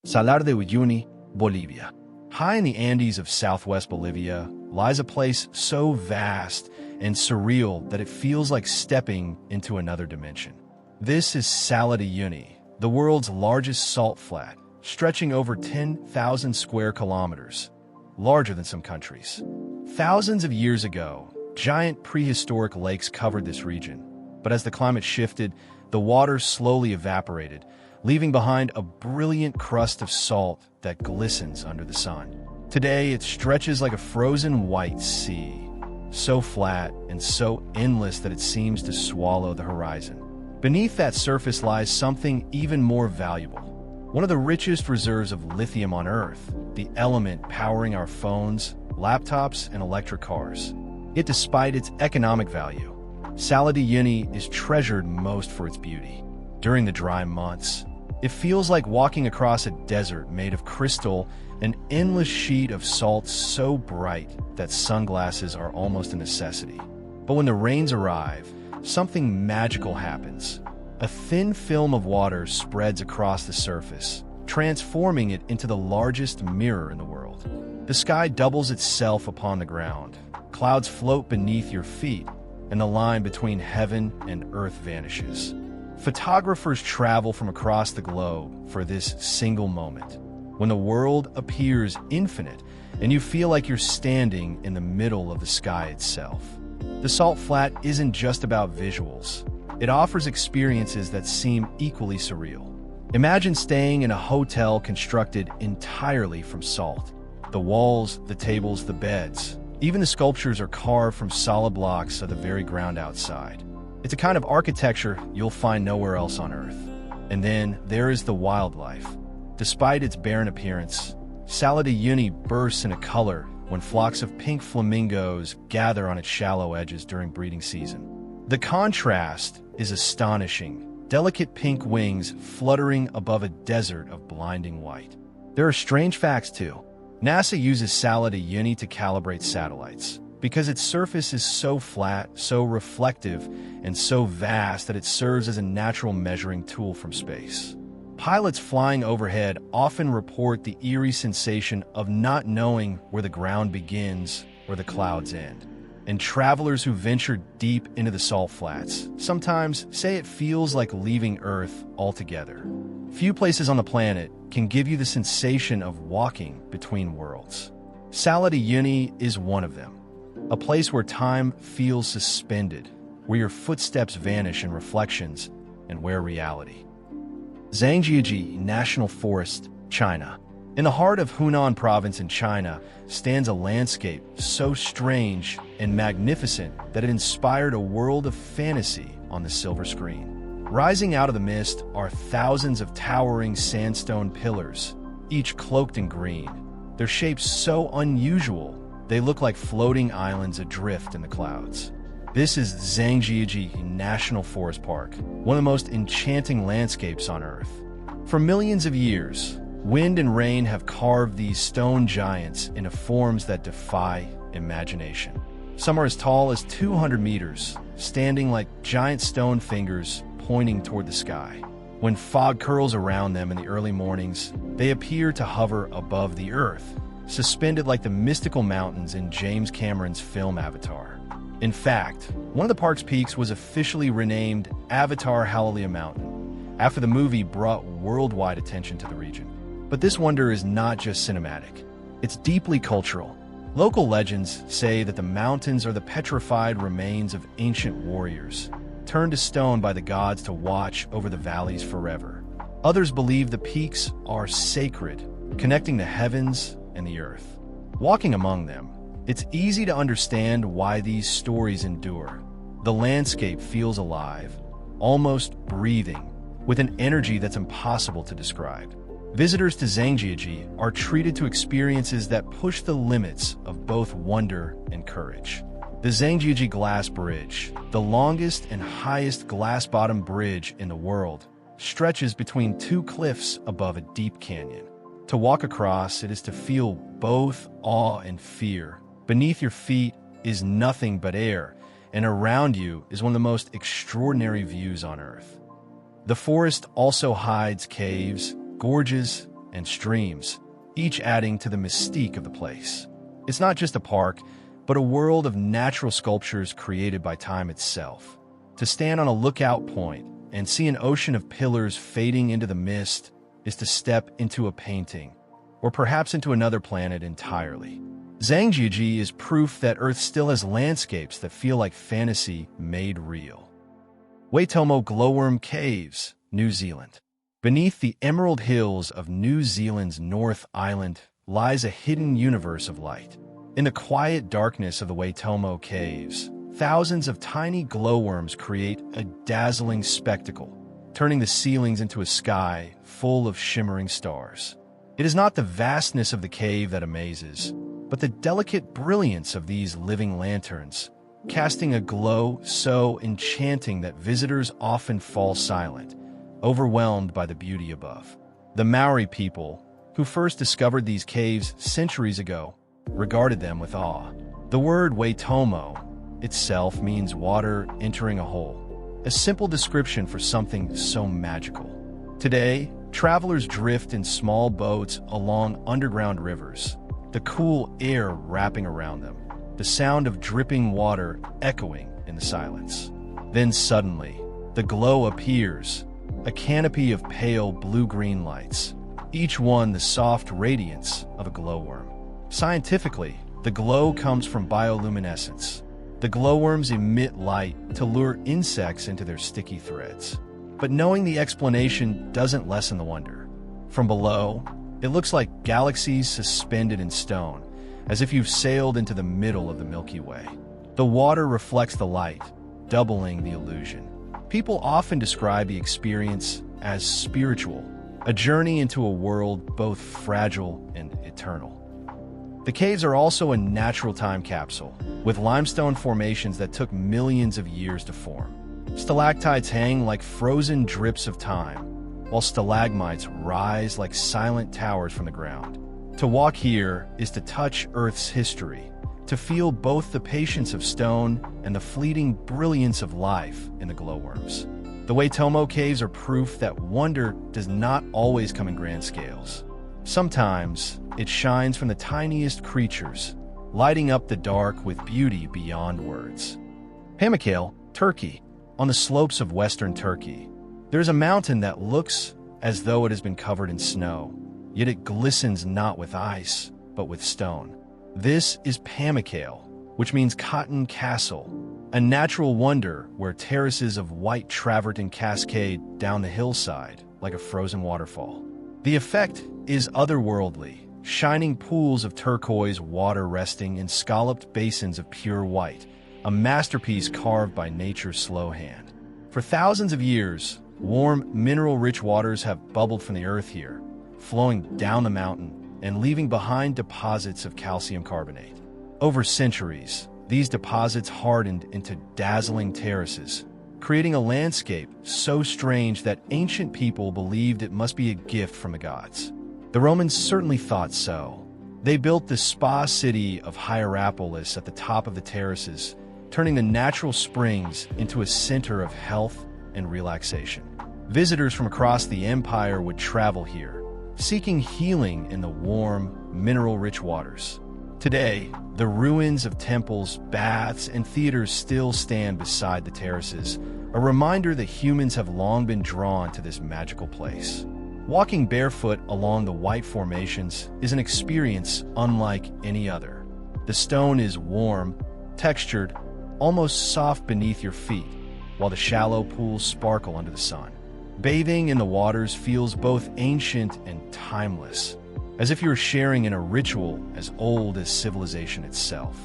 Salar de Uyuni, Bolivia. High in the Andes of southwest Bolivia lies a place so vast and surreal that it feels like stepping into another dimension. This is Salar de Uyuni, the world's largest salt flat, stretching over 10,000 square kilometers, larger than some countries. Thousands of years ago, giant prehistoric lakes covered this region, but as the climate shifted, the water slowly evaporated, leaving behind a brilliant crust of salt that glistens under the sun. Today, it stretches like a frozen white sea, so flat and so endless that it seems to swallow the horizon. Beneath that surface lies something even more valuable. One of the richest reserves of lithium on Earth, the element powering our phones, laptops, and electric cars. Yet despite its economic value, Salar de Uyuni is treasured most for its beauty. During the dry months, it feels like walking across a desert made of crystal, an endless sheet of salt so bright that sunglasses are almost a necessity. But when the rains arrive, something magical happens. A thin film of water spreads across the surface, transforming it into the largest mirror in the world. The sky doubles itself upon the ground, clouds float beneath your feet, and the line between heaven and earth vanishes. Photographers travel from across the globe for this single moment, when the world appears infinite and you feel like you're standing in the middle of the sky itself. The salt flat isn't just about visuals. It offers experiences that seem equally surreal. Imagine staying in a hotel constructed entirely from salt. The walls, the tables, the beds, even the sculptures are carved from solid blocks of the very ground outside. It's a kind of architecture you'll find nowhere else on Earth. And then there is the wildlife. Despite its barren appearance, Salar de Uyuni bursts into color when flocks of pink flamingos gather on its shallow edges during breeding season. The contrast is astonishing, delicate pink wings fluttering above a desert of blinding white. There are strange facts too. NASA uses Salar de Uyuni to calibrate satellites, because its surface is so flat, so reflective, and so vast that it serves as a natural measuring tool from space. Pilots flying overhead often report the eerie sensation of not knowing where the ground begins or the clouds end. And travelers who venture deep into the salt flats sometimes say it feels like leaving Earth altogether. Few places on the planet can give you the sensation of walking between worlds. Salar de Uyuni is one of them. A place where time feels suspended, where your footsteps vanish in reflections, and where reality. Zhangjiajie National Forest, China. In the heart of Hunan Province in China stands a landscape so strange and magnificent that it inspired a world of fantasy on the silver screen. Rising out of the mist are thousands of towering sandstone pillars, each cloaked in green. Their shapes so unusual they look like floating islands adrift in the clouds. This is Zhangjiajie National Forest Park, one of the most enchanting landscapes on Earth. For millions of years, wind and rain have carved these stone giants into forms that defy imagination. Some are as tall as 200 meters, standing like giant stone fingers pointing toward the sky. When fog curls around them in the early mornings, they appear to hover above the earth, suspended like the mystical mountains in James Cameron's film Avatar. In fact, one of the park's peaks was officially renamed Avatar Hallelujah Mountain, after the movie brought worldwide attention to the region. But this wonder is not just cinematic. It's deeply cultural. Local legends say that the mountains are the petrified remains of ancient warriors, turned to stone by the gods to watch over the valleys forever. Others believe the peaks are sacred, connecting the heavens and the earth. Walking among them, it's easy to understand why these stories endure. The landscape feels alive, almost breathing, with an energy that's impossible to describe. Visitors to Zhangjiajie are treated to experiences that push the limits of both wonder and courage. The Zhangjiajie Glass Bridge, the longest and highest glass-bottom bridge in the world, stretches between two cliffs above a deep canyon. To walk across, it is to feel both awe and fear. Beneath your feet is nothing but air, and around you is one of the most extraordinary views on Earth. The forest also hides caves, gorges, and streams, each adding to the mystique of the place. It's not just a park, but a world of natural sculptures created by time itself. To stand on a lookout point and see an ocean of pillars fading into the mist is to step into a painting, or perhaps into another planet entirely. Zhangjiajie is proof that Earth still has landscapes that feel like fantasy made real. Waitomo Glowworm Caves, New Zealand. Beneath the emerald hills of New Zealand's North Island lies a hidden universe of light. In the quiet darkness of the Waitomo Caves, thousands of tiny glowworms create a dazzling spectacle, turning the ceilings into a sky full of shimmering stars. It is not the vastness of the cave that amazes, but the delicate brilliance of these living lanterns, casting a glow so enchanting that visitors often fall silent, overwhelmed by the beauty above. The Maori people, who first discovered these caves centuries ago, regarded them with awe. The word Waitomo itself means water entering a hole, a simple description for something so magical. Today, travelers drift in small boats along underground rivers, the cool air wrapping around them, the sound of dripping water echoing in the silence. Then suddenly, the glow appears, a canopy of pale blue-green lights, each one the soft radiance of a glowworm. Scientifically, the glow comes from bioluminescence. The glowworms emit light to lure insects into their sticky threads. But knowing the explanation doesn't lessen the wonder. From below, it looks like galaxies suspended in stone, as if you've sailed into the middle of the Milky Way. The water reflects the light, doubling the illusion. People often describe the experience as spiritual, a journey into a world both fragile and eternal. The caves are also a natural time capsule, with limestone formations that took millions of years to form. Stalactites hang like frozen drips of time, while stalagmites rise like silent towers from the ground. To walk here is to touch Earth's history, to feel both the patience of stone and the fleeting brilliance of life in the glowworms. The Waitomo Caves are proof that wonder does not always come in grand scales. Sometimes, it shines from the tiniest creatures, lighting up the dark with beauty beyond words. Pamukkale, Turkey. On the slopes of western Turkey, there's a mountain that looks as though it has been covered in snow, yet it glistens not with ice, but with stone. This is Pamukkale, which means Cotton Castle, a natural wonder where terraces of white travertine cascade down the hillside like a frozen waterfall. The effect is otherworldly, shining pools of turquoise water resting in scalloped basins of pure white, a masterpiece carved by nature's slow hand. For thousands of years, warm, mineral-rich waters have bubbled from the earth here, flowing down the mountain and leaving behind deposits of calcium carbonate. Over centuries, these deposits hardened into dazzling terraces, creating a landscape so strange that ancient people believed it must be a gift from the gods. The Romans certainly thought so. They built the spa city of Hierapolis at the top of the terraces, turning the natural springs into a center of health and relaxation. Visitors from across the empire would travel here, seeking healing in the warm, mineral-rich waters. Today, the ruins of temples, baths, and theaters still stand beside the terraces, a reminder that humans have long been drawn to this magical place. Walking barefoot along the white formations is an experience unlike any other. The stone is warm, textured, almost soft beneath your feet, while the shallow pools sparkle under the sun. Bathing in the waters feels both ancient and timeless, as if you're sharing in a ritual as old as civilization itself.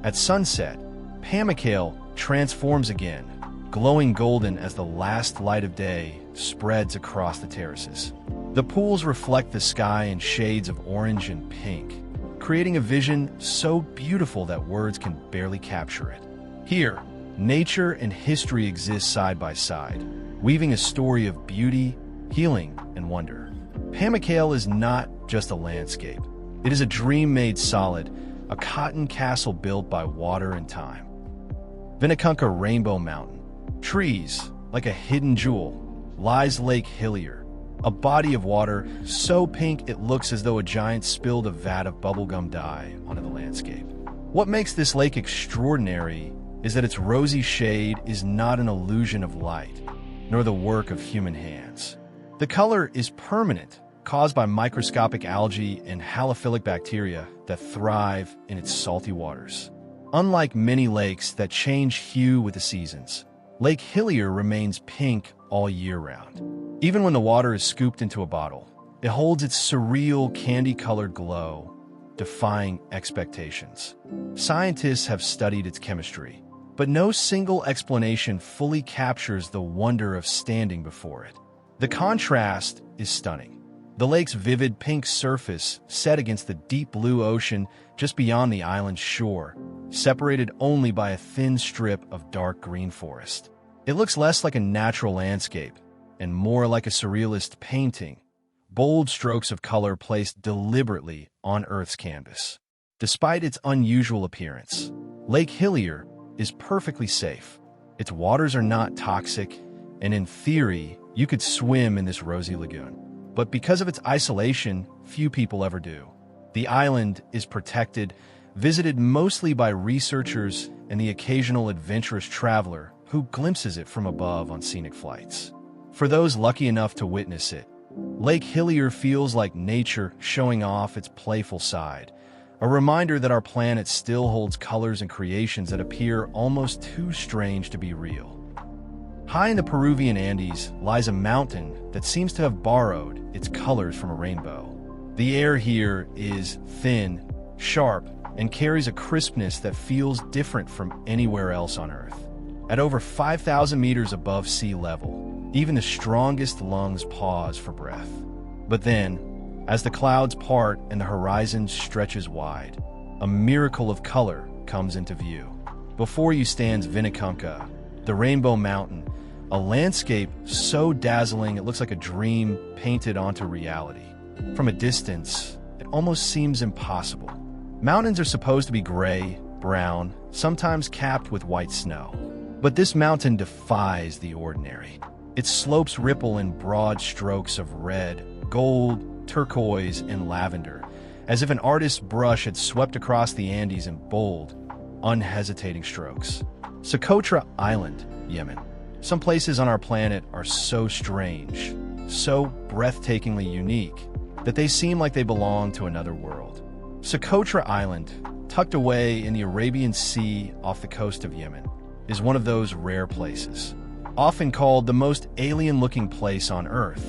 At sunset, Pamukkale transforms again, glowing golden as the last light of day spreads across the terraces. The pools reflect the sky in shades of orange and pink, creating a vision so beautiful that words can barely capture it. Here, nature and history exist side by side, weaving a story of beauty, healing, and wonder. Pamukkale is not just a landscape. It is a dream made solid, a cotton castle built by water and time. Winnekunka Rainbow Mountain. Trees, like a hidden jewel, lies Lake Hillier, a body of water so pink it looks as though a giant spilled a vat of bubblegum dye onto the landscape. What makes this lake extraordinary is that its rosy shade is not an illusion of light, nor the work of human hands. The color is permanent, caused by microscopic algae and halophilic bacteria that thrive in its salty waters. Unlike many lakes that change hue with the seasons, Lake Hillier remains pink all year round. Even when the water is scooped into a bottle, it holds its surreal candy-colored glow, defying expectations. Scientists have studied its chemistry, but no single explanation fully captures the wonder of standing before it. The contrast is stunning. The lake's vivid pink surface set against the deep blue ocean just beyond the island's shore, separated only by a thin strip of dark green forest. It looks less like a natural landscape and more like a surrealist painting, bold strokes of color placed deliberately on Earth's canvas. Despite its unusual appearance, Lake Hillier is perfectly safe. Its waters are not toxic, and in theory, you could swim in this rosy lagoon. But because of its isolation, few people ever do. The island is protected, visited mostly by researchers and the occasional adventurous traveler who glimpses it from above on scenic flights. For those lucky enough to witness it, Lake Hillier feels like nature showing off its playful side, a reminder that our planet still holds colors and creations that appear almost too strange to be real. High in the Peruvian Andes lies a mountain that seems to have borrowed its colors from a rainbow. The air here is thin, sharp, and carries a crispness that feels different from anywhere else on Earth. At over 5,000 meters above sea level, even the strongest lungs pause for breath. But then, as the clouds part and the horizon stretches wide, a miracle of color comes into view. Before you stands Vinicunca, the Rainbow Mountain, a landscape so dazzling it looks like a dream painted onto reality. From a distance, it almost seems impossible. Mountains are supposed to be gray, brown, sometimes capped with white snow. But this mountain defies the ordinary. Its slopes ripple in broad strokes of red, gold, turquoise, and lavender, as if an artist's brush had swept across the Andes in bold, unhesitating strokes. Socotra Island, Yemen. Some places on our planet are so strange, so breathtakingly unique, that they seem like they belong to another world. Socotra Island, tucked away in the Arabian Sea off the coast of Yemen, is one of those rare places. Often called the most alien-looking place on Earth,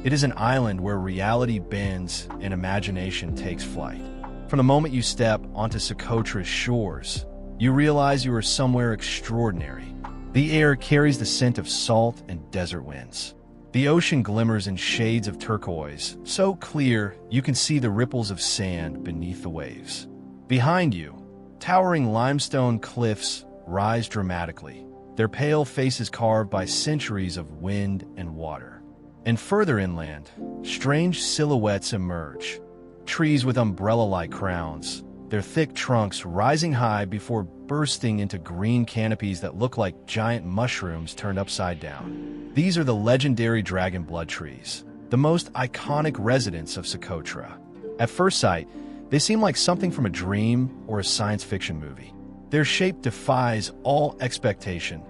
it is an island where reality bends and imagination takes flight. From the moment you step onto Socotra's shores, you realize you are somewhere extraordinary. The air carries the scent of salt and desert winds. The ocean glimmers in shades of turquoise, so clear you can see the ripples of sand beneath the waves. Behind you, towering limestone cliffs rise dramatically, their pale faces carved by centuries of wind and water. And further inland, strange silhouettes emerge. Trees with umbrella-like crowns, their thick trunks rising high before bursting into green canopies that look like giant mushrooms turned upside down. These are the legendary dragon blood trees, the most iconic residents of Socotra. At first sight, they seem like something from a dream or a science fiction movie. Their shape defies all expectation.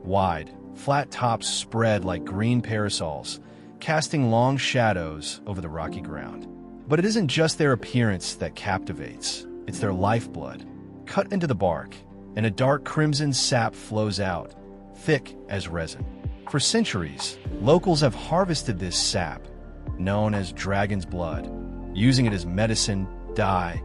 Wide, flat tops spread like green parasols, casting long shadows over the rocky ground. But it isn't just their appearance that captivates. It's their lifeblood. Cut into the bark, and a dark crimson sap flows out, thick as resin. For centuries, locals have harvested this sap, known as dragon's blood, using it as medicine, dye,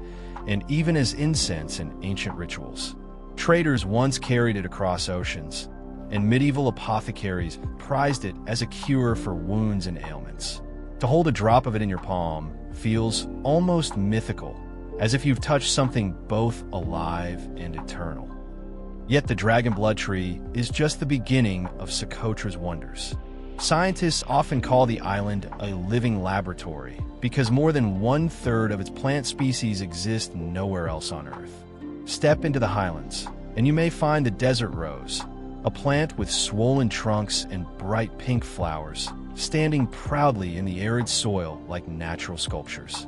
and even as incense in ancient rituals. Traders once carried it across oceans, and medieval apothecaries prized it as a cure for wounds and ailments. To hold a drop of it in your palm feels almost mythical, as if you've touched something both alive and eternal. Yet the dragon blood tree is just the beginning of Socotra's wonders. Scientists often call the island a living laboratory because more than 1/3 of its plant species exist nowhere else on Earth. Step into the highlands, and you may find the desert rose, a plant with swollen trunks and bright pink flowers, standing proudly in the arid soil like natural sculptures.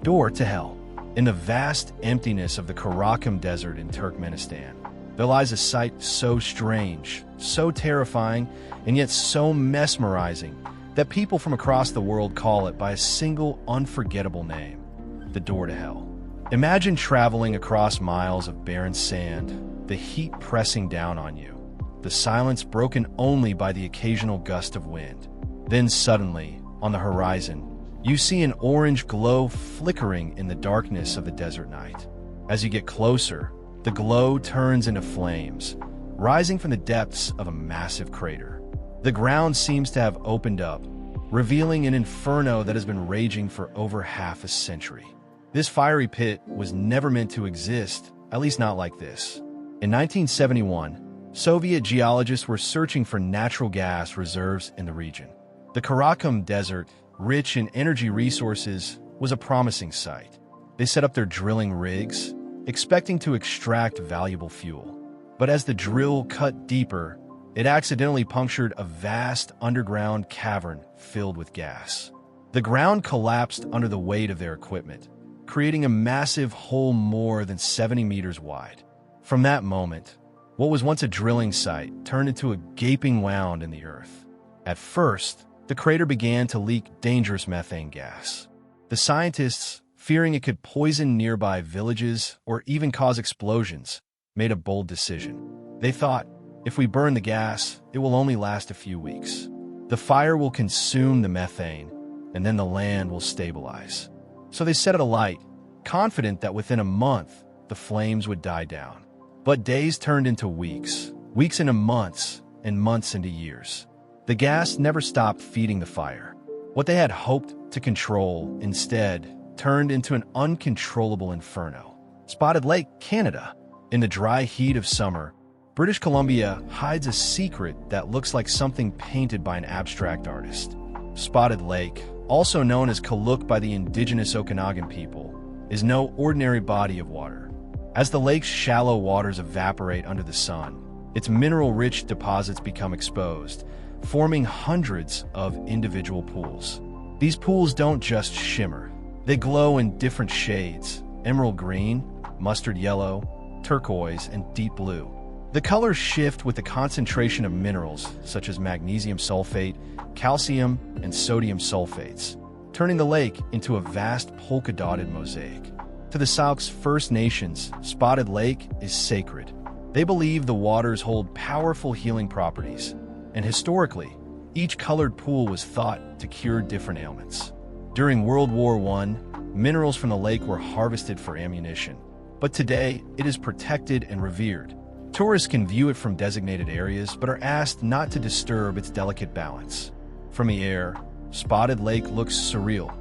Door to Hell. In the vast emptiness of the Karakum Desert in Turkmenistan, there lies a sight so strange, so terrifying, and yet so mesmerizing that people from across the world call it by a single unforgettable name: the Door to Hell. Imagine traveling across miles of barren sand, the heat pressing down on you, the silence broken only by the occasional gust of wind. Then suddenly, on the horizon, you see an orange glow flickering in the darkness of the desert night. As you get closer, the glow turns into flames, rising from the depths of a massive crater. The ground seems to have opened up, revealing an inferno that has been raging for over half a century. This fiery pit was never meant to exist, at least not like this. In 1971, Soviet geologists were searching for natural gas reserves in the region. The Karakum Desert, rich in energy resources, was a promising site. They set up their drilling rigs, expecting to extract valuable fuel. But as the drill cut deeper, it accidentally punctured a vast underground cavern filled with gas. The ground collapsed under the weight of their equipment, creating a massive hole more than 70 meters wide. From that moment, what was once a drilling site turned into a gaping wound in the earth. At first, the crater began to leak dangerous methane gas. The scientists, fearing it could poison nearby villages or even cause explosions, made a bold decision. They thought, if we burn the gas, it will only last a few weeks. The fire will consume the methane, and then the land will stabilize. So they set it alight, confident that within a month, the flames would die down. But days turned into weeks, weeks into months, and months into years. The gas never stopped feeding the fire. What they had hoped to control, instead, turned into an uncontrollable inferno. Spotted Lake, Canada. In the dry heat of summer, British Columbia hides a secret that looks like something painted by an abstract artist. Spotted Lake, also known as Kaluk by the indigenous Okanagan people, is no ordinary body of water. As the lake's shallow waters evaporate under the sun, its mineral-rich deposits become exposed, forming hundreds of individual pools. These pools don't just shimmer. They glow in different shades: emerald green, mustard yellow, turquoise, and deep blue. The colors shift with the concentration of minerals such as magnesium sulfate, calcium, and sodium sulfates, turning the lake into a vast polka-dotted mosaic. To the Sauk's First Nations, Spotted Lake is sacred. They believe the waters hold powerful healing properties, and historically, each colored pool was thought to cure different ailments. During World War I, minerals from the lake were harvested for ammunition, but today it is protected and revered. Tourists can view it from designated areas but are asked not to disturb its delicate balance. From the air, Spotted Lake looks surreal,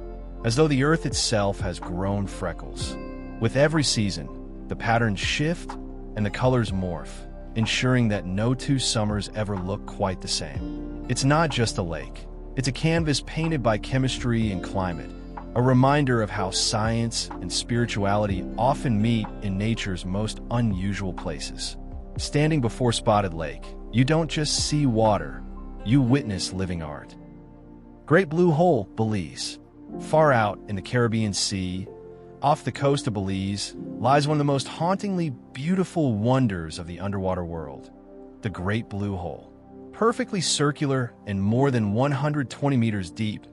as though the earth itself has grown freckles. With every season, the patterns shift and the colors morph, ensuring that no two summers ever look quite the same. It's not just a lake. It's a canvas painted by chemistry and climate, a reminder of how science and spirituality often meet in nature's most unusual places. Standing before Spotted Lake, you don't just see water, you witness living art. Great Blue Hole, Belize. Far out in the Caribbean Sea, off the coast of Belize, lies one of the most hauntingly beautiful wonders of the underwater world, the Great Blue Hole. Perfectly circular and more than 120 meters deep,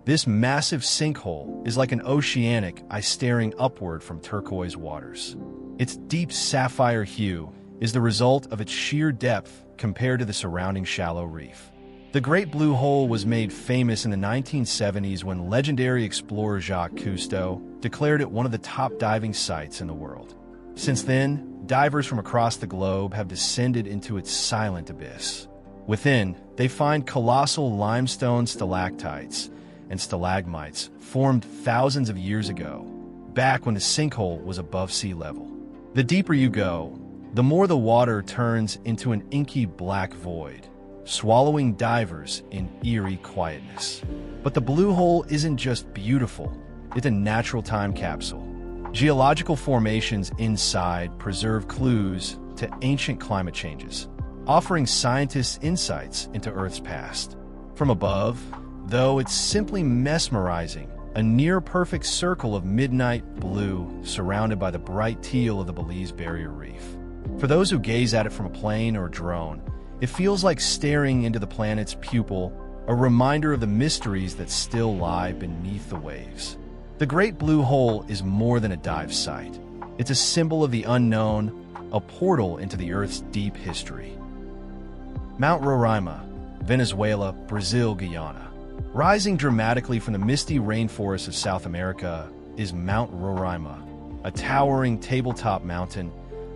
this massive sinkhole is like an oceanic eye staring upward from turquoise waters. Its deep sapphire hue is the result of its sheer depth compared to the surrounding shallow reef. The Great Blue Hole was made famous in the 1970s when legendary explorer Jacques Cousteau declared it one of the top diving sites in the world. Since then, divers from across the globe have descended into its silent abyss. Within, they find colossal limestone stalactites and stalagmites formed thousands of years ago, back when the sinkhole was above sea level. The deeper you go, the more the water turns into an inky black void, swallowing divers in eerie quietness. But the Blue Hole isn't just beautiful, it's a natural time capsule. Geological formations inside preserve clues to ancient climate changes, offering scientists insights into Earth's past. From above, though, it's simply mesmerizing, a near-perfect circle of midnight blue surrounded by the bright teal of the Belize Barrier Reef. For those who gaze at it from a plane or a drone, it feels like staring into the planet's pupil, a reminder of the mysteries that still lie beneath the waves. The Great Blue Hole is more than a dive site. It's a symbol of the unknown, a portal into the Earth's deep history. Mount Roraima, Venezuela, Brazil, Guyana. Rising dramatically from the misty rainforests of South America is Mount Roraima, a towering tabletop mountain,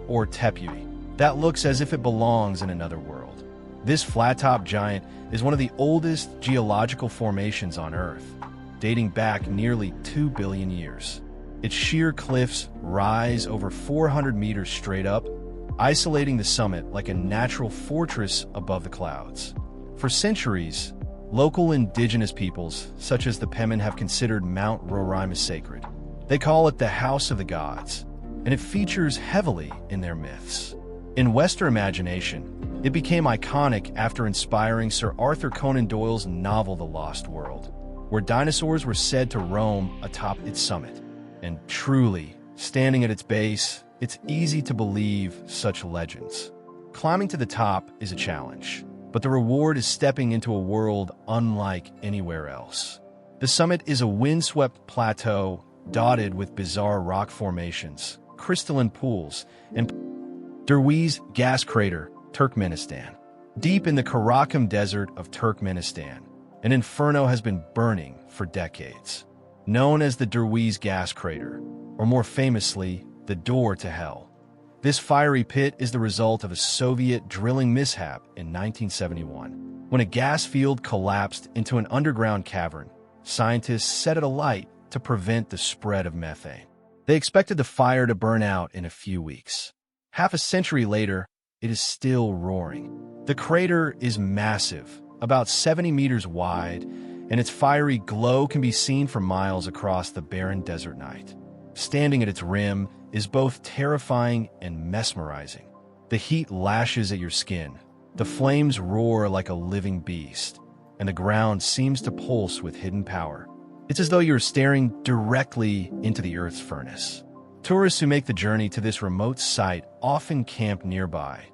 or tepuy, that looks as if it belongs in another world. This flat-top giant is one of the oldest geological formations on Earth, dating back nearly 2 billion years. Its sheer cliffs rise over 400 meters straight up, isolating the summit like a natural fortress above the clouds. For centuries, local indigenous peoples, such as the Pemon, have considered Mount Roraima sacred. They call it the House of the Gods, and it features heavily in their myths. In Western imagination, it became iconic after inspiring Sir Arthur Conan Doyle's novel The Lost World, where dinosaurs were said to roam atop its summit. And truly, standing at its base, it's easy to believe such legends. Climbing to the top is a challenge, but the reward is stepping into a world unlike anywhere else. The summit is a windswept plateau dotted with bizarre rock formations, crystalline pools, and Derwize gas crater, Turkmenistan. Deep in the Karakum Desert of Turkmenistan, an inferno has been burning for decades. Known as the Derwize gas crater, or more famously, the door to hell. This fiery pit is the result of a Soviet drilling mishap in 1971. When a gas field collapsed into an underground cavern, scientists set it alight to prevent the spread of methane. They expected the fire to burn out in a few weeks. Half a century later, it is still roaring. The crater is massive, about 70 meters wide, and its fiery glow can be seen for miles across the barren desert night. Standing at its rim is both terrifying and mesmerizing. The heat lashes at your skin, the flames roar like a living beast, and the ground seems to pulse with hidden power. It's as though you're staring directly into the Earth's furnace. Tourists who make the journey to this remote site often camp nearby,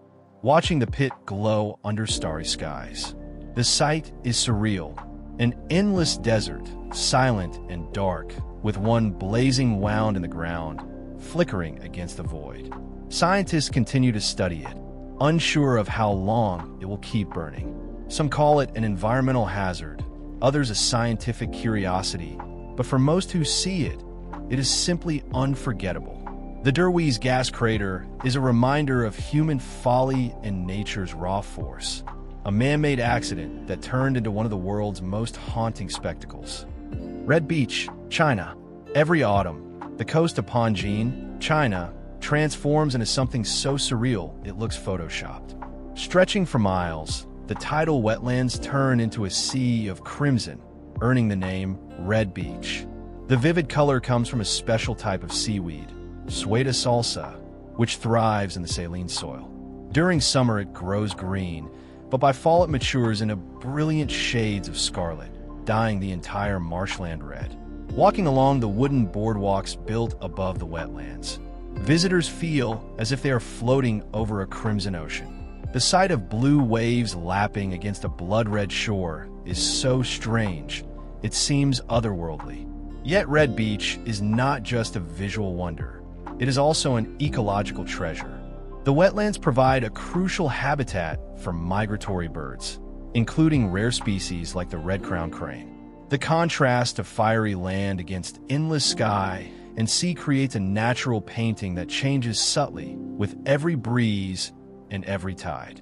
watching the pit glow under starry skies. The site is surreal, an endless desert, silent and dark, with one blazing wound in the ground, flickering against the void. Scientists continue to study it, unsure of how long it will keep burning. Some call it an environmental hazard, others a scientific curiosity, but for most who see it, it is simply unforgettable. The Derwize gas crater is a reminder of human folly and nature's raw force, a man-made accident that turned into one of the world's most haunting spectacles. Red Beach, China. Every autumn, the coast of Panjin, China, transforms into something so surreal it looks photoshopped. Stretching for miles, the tidal wetlands turn into a sea of crimson, earning the name Red Beach. The vivid color comes from a special type of seaweed, Sueda salsa, which thrives in the saline soil. During summer, it grows green, but by fall it matures into brilliant shades of scarlet, dyeing the entire marshland red. Walking along the wooden boardwalks built above the wetlands, visitors feel as if they are floating over a crimson ocean. The sight of blue waves lapping against a blood-red shore is so strange, it seems otherworldly. Yet Red Beach is not just a visual wonder, it is also an ecological treasure. The wetlands provide a crucial habitat for migratory birds, including rare species like the red-crowned crane. The contrast of fiery land against endless sky and sea creates a natural painting that changes subtly with every breeze and every tide.